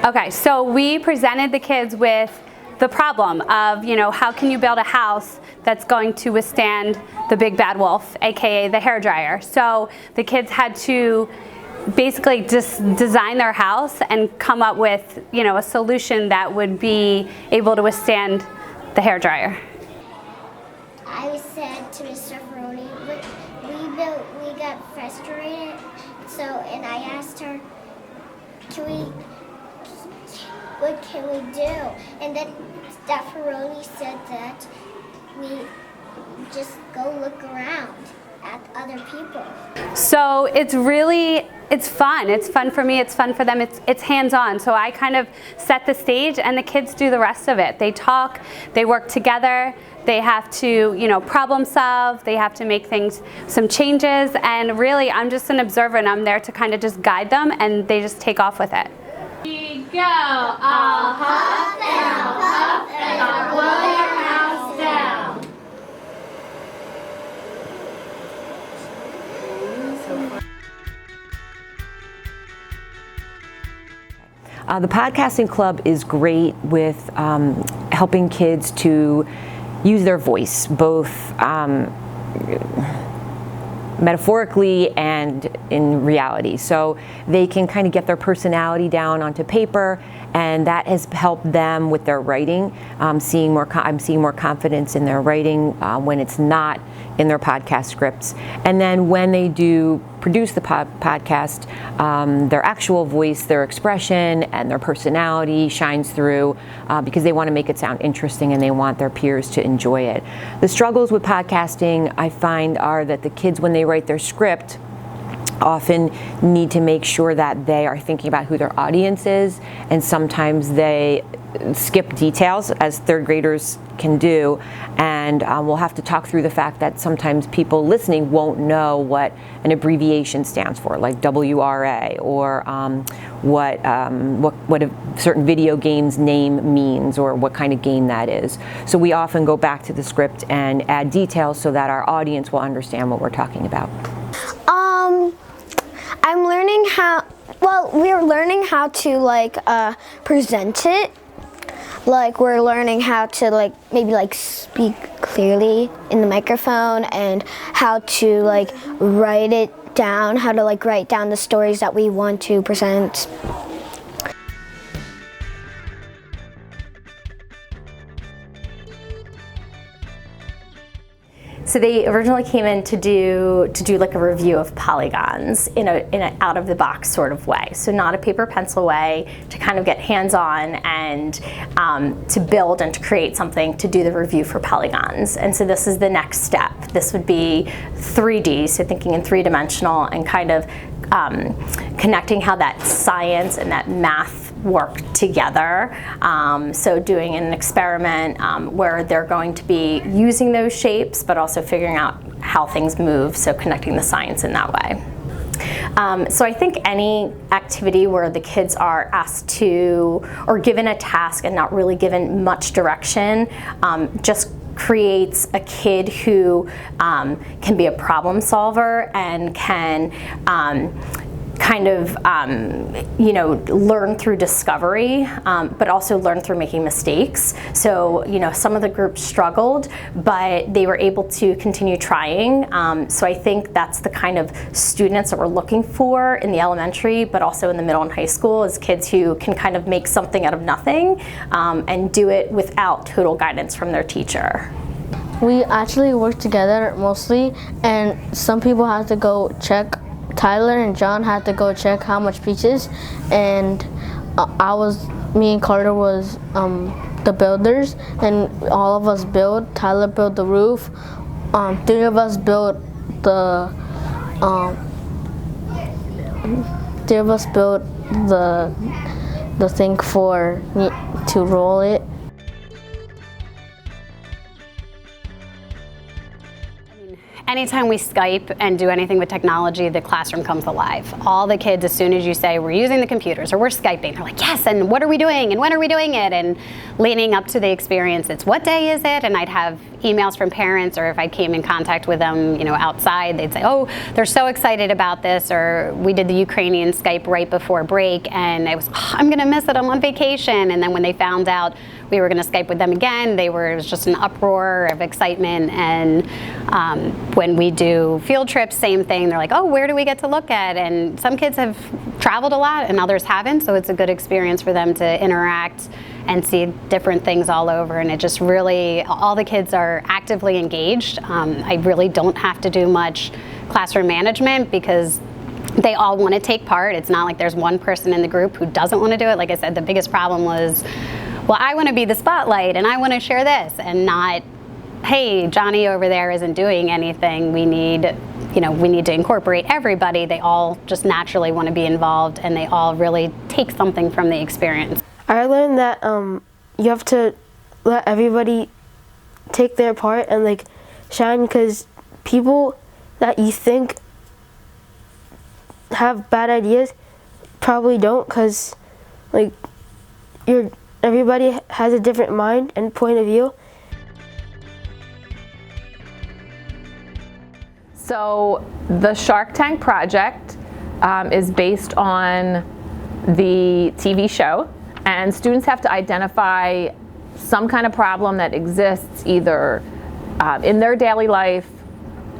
Okay, so we presented the kids with the problem of, how can you build a house that's going to withstand the big bad wolf, aka the hairdryer. So the kids had to basically just design their house and come up with, a solution that would be able to withstand the hairdryer. I said to Mr. Ferroni, we got frustrated, and I asked her, what can we do? And then Ferroni said that we just go look around at other people. So it's fun. It's fun for me, it's fun for them, it's hands-on. So I kind of set the stage and the kids do the rest of it. They talk, they work together, they have to, problem solve, they have to make some changes, and really I'm just an observer and I'm there to kind of just guide them, and they just take off with it. We go, I'll huff and I'll blow your house down. The podcasting club is great with helping kids to use their voice, both metaphorically and in reality. So they can kind of get their personality down onto paper, and that has helped them with their writing. I'm seeing more confidence in their writing when it's not in their podcast scripts. And then when they do produce the podcast, their actual voice, their expression, and their personality shines through because they want to make it sound interesting and they want their peers to enjoy it. The struggles with podcasting, I find, are that the kids, when they write their script, often need to make sure that they are thinking about who their audience is, and sometimes they skip details, as third graders can do, and we'll have to talk through the fact that sometimes people listening won't know what an abbreviation stands for, like WRA, or what a certain video game's name means, or what kind of game that is. So we often go back to the script and add details so that our audience will understand what we're talking about. I'm learning we're learning how to present it. We're learning how to maybe speak clearly in the microphone, and how to write it down, how to write down the stories that we want to present. So they originally came in to do a review of polygons in a out of the box sort of way. So not a paper pencil way, to kind of get hands-on and to build and to create something to do the review for polygons. And so this is the next step. This would be 3D, so thinking in three-dimensional and kind of connecting how that science and that math work together. So doing an experiment where they're going to be using those shapes, but also figuring out how things move, so connecting the science in that way. So I think any activity where the kids are asked to, or given a task and not really given much direction, just creates a kid who can be a problem solver and can kind of learn through discovery, but also learn through making mistakes. So some of the groups struggled, but they were able to continue trying. So I think that's the kind of students that we're looking for in the elementary, but also in the middle and high school, is kids who can kind of make something out of nothing and do it without total guidance from their teacher. We actually work together mostly, and some people have to go check. Tyler and John had to go check how much peaches, and me and Carter was the builders, and all of us build. Tyler built the roof. 3 of us built the thing to roll it. Anytime we Skype and do anything with technology, the classroom comes alive. All the kids, as soon as you say we're using the computers or we're Skyping, they're like, yes, and what are we doing and when are we doing it? And leading up to the experience, it's what day is it? And I'd have emails from parents, or if I came in contact with them, outside, they'd say, oh, they're so excited about this, or we did the Ukrainian Skype right before break and I was, I'm gonna miss it, I'm on vacation. And then when they found out we were gonna Skype with them again, it was just an uproar of excitement. And when we do field trips, same thing. They're like, oh, where do we get to look at? And some kids have traveled a lot and others haven't, so it's a good experience for them to interact and see different things all over. And it just really, all the kids are actively engaged. I really don't have to do much classroom management because they all want to take part. It's not like there's one person in the group who doesn't want to do it. Like I said, the biggest problem was, well, I want to be the spotlight and I want to share this, and not, hey, Johnny over there isn't doing anything. We need to incorporate everybody. They all just naturally want to be involved and they all really take something from the experience. I learned that you have to let everybody take their part and like shine, because people that you think have bad ideas probably don't, because like everybody has a different mind and point of view. So the Shark Tank project is based on the TV show, and students have to identify some kind of problem that exists either in their daily life,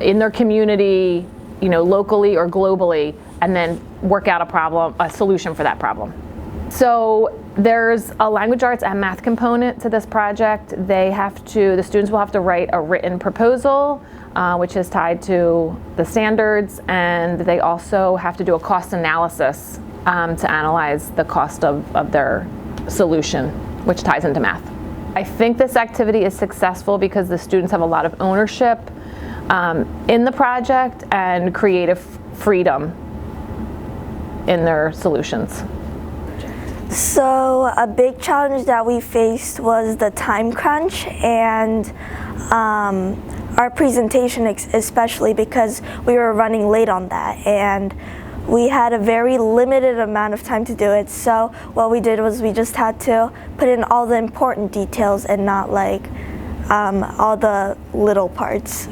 in their community, locally or globally, and then work out a solution for that problem. So there's a language arts and math component to this project. The students will have to write a written proposal, which is tied to the standards, and they also have to do a cost analysis to analyze the cost of their solution, which ties into math. I think this activity is successful because the students have a lot of ownership in the project and creative freedom in their solutions. So a big challenge that we faced was the time crunch, and our presentation especially, because we were running late on that and we had a very limited amount of time to do it. So what we did was we just had to put in all the important details and not like all the little parts.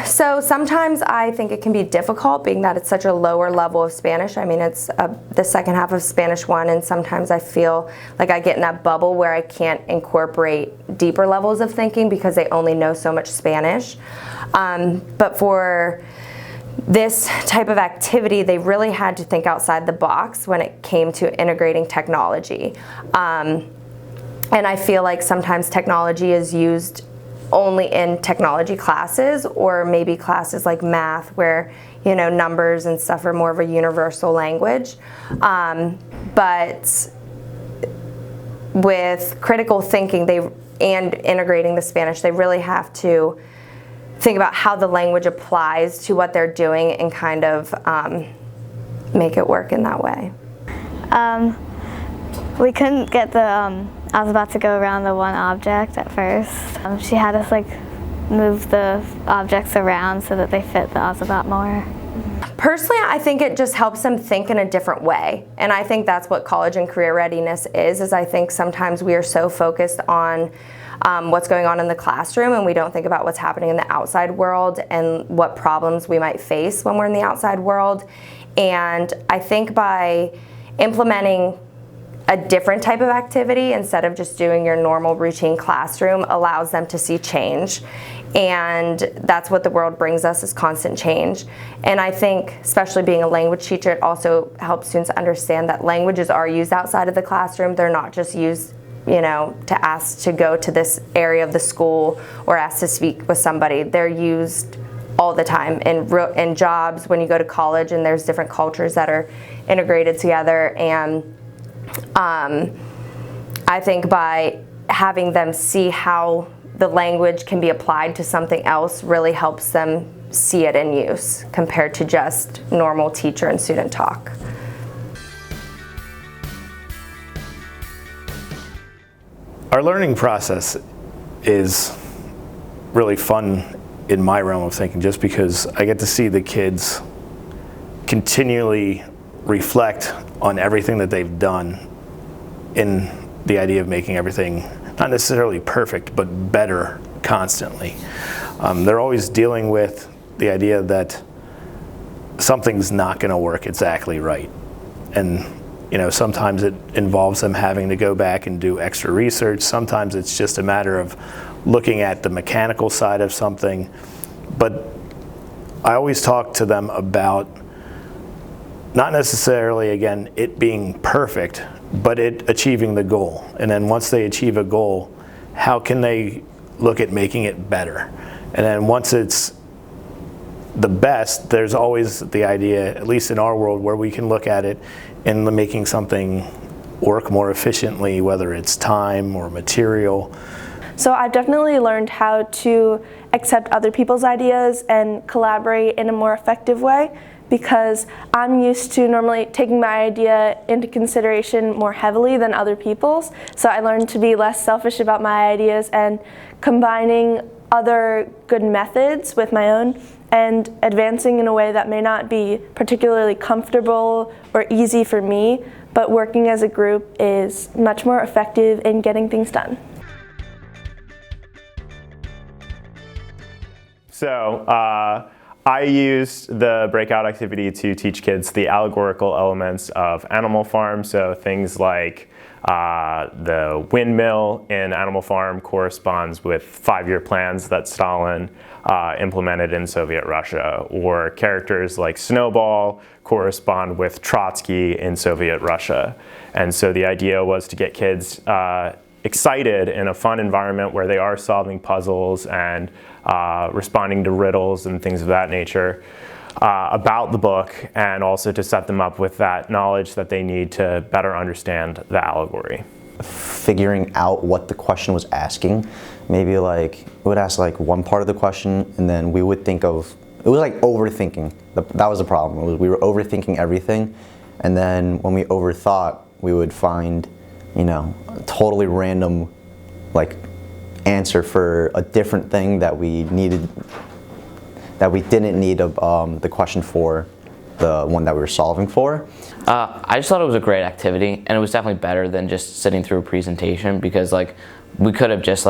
So sometimes I think it can be difficult, being that it's such a lower level of Spanish. I mean, it's the second half of Spanish 1, and sometimes I feel like I get in that bubble where I can't incorporate deeper levels of thinking because they only know so much Spanish. But for this type of activity, they really had to think outside the box when it came to integrating technology. And I feel like sometimes technology is used only in technology classes, or maybe classes like math where numbers and stuff are more of a universal language. But with critical thinking and integrating the Spanish, they really have to think about how the language applies to what they're doing and kind of make it work in that way. We couldn't get I was about to go around the one object at first. She had us move the objects around so that they fit the Ozabot more. Personally, I think it just helps them think in a different way. And I think that's what college and career readiness is I think sometimes we are so focused on what's going on in the classroom, and we don't think about what's happening in the outside world and what problems we might face when we're in the outside world. And I think by implementing a different type of activity instead of just doing your normal routine classroom allows them to see change. And that's what the world brings us, is constant change. And I think, especially being a language teacher, it also helps students understand that languages are used outside of the classroom. They're not just used, to ask to go to this area of the school or ask to speak with somebody. They're used all the time in jobs, when you go to college, and there's different cultures that are integrated together. And I think by having them see how the language can be applied to something else really helps them see it in use compared to just normal teacher and student talk. Our learning process is really fun in my realm of thinking, just because I get to see the kids continually reflect on everything that they've done in the idea of making everything not necessarily perfect, but better constantly. They're always dealing with the idea that something's not going to work exactly right. And sometimes it involves them having to go back and do extra research. Sometimes it's just a matter of looking at the mechanical side of something. But I always talk to them about not necessarily, again, it being perfect, but it achieving the goal. And then once they achieve a goal, how can they look at making it better? And then once it's the best, there's always the idea, at least in our world, where we can look at it and making something work more efficiently, whether it's time or material. So I've definitely learned how to accept other people's ideas and collaborate in a more effective way, because I'm used to normally taking my idea into consideration more heavily than other people's. So I learned to be less selfish about my ideas and combining other good methods with my own and advancing in a way that may not be particularly comfortable or easy for me, but working as a group is much more effective in getting things done. So I used the breakout activity to teach kids the allegorical elements of Animal Farm, so things like the windmill in Animal Farm corresponds with 5-year plans that Stalin implemented in Soviet Russia, or characters like Snowball correspond with Trotsky in Soviet Russia. And so the idea was to get kids excited in a fun environment where they are solving puzzles and responding to riddles and things of that nature about the book, and also to set them up with that knowledge that they need to better understand the allegory. Figuring out what the question was asking, maybe like we would ask like one part of the question, and then we would think of, it was like overthinking. That was the problem. We were overthinking everything, and then when we overthought, we would find, a totally random like answer for a different thing that we needed, that we didn't need the question for the one that we were solving for. I just thought it was a great activity, and it was definitely better than just sitting through a presentation, because we could have just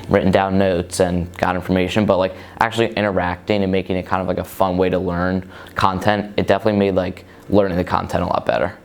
written down notes and got information, but actually interacting and making it kind of like a fun way to learn content, it definitely made learning the content a lot better.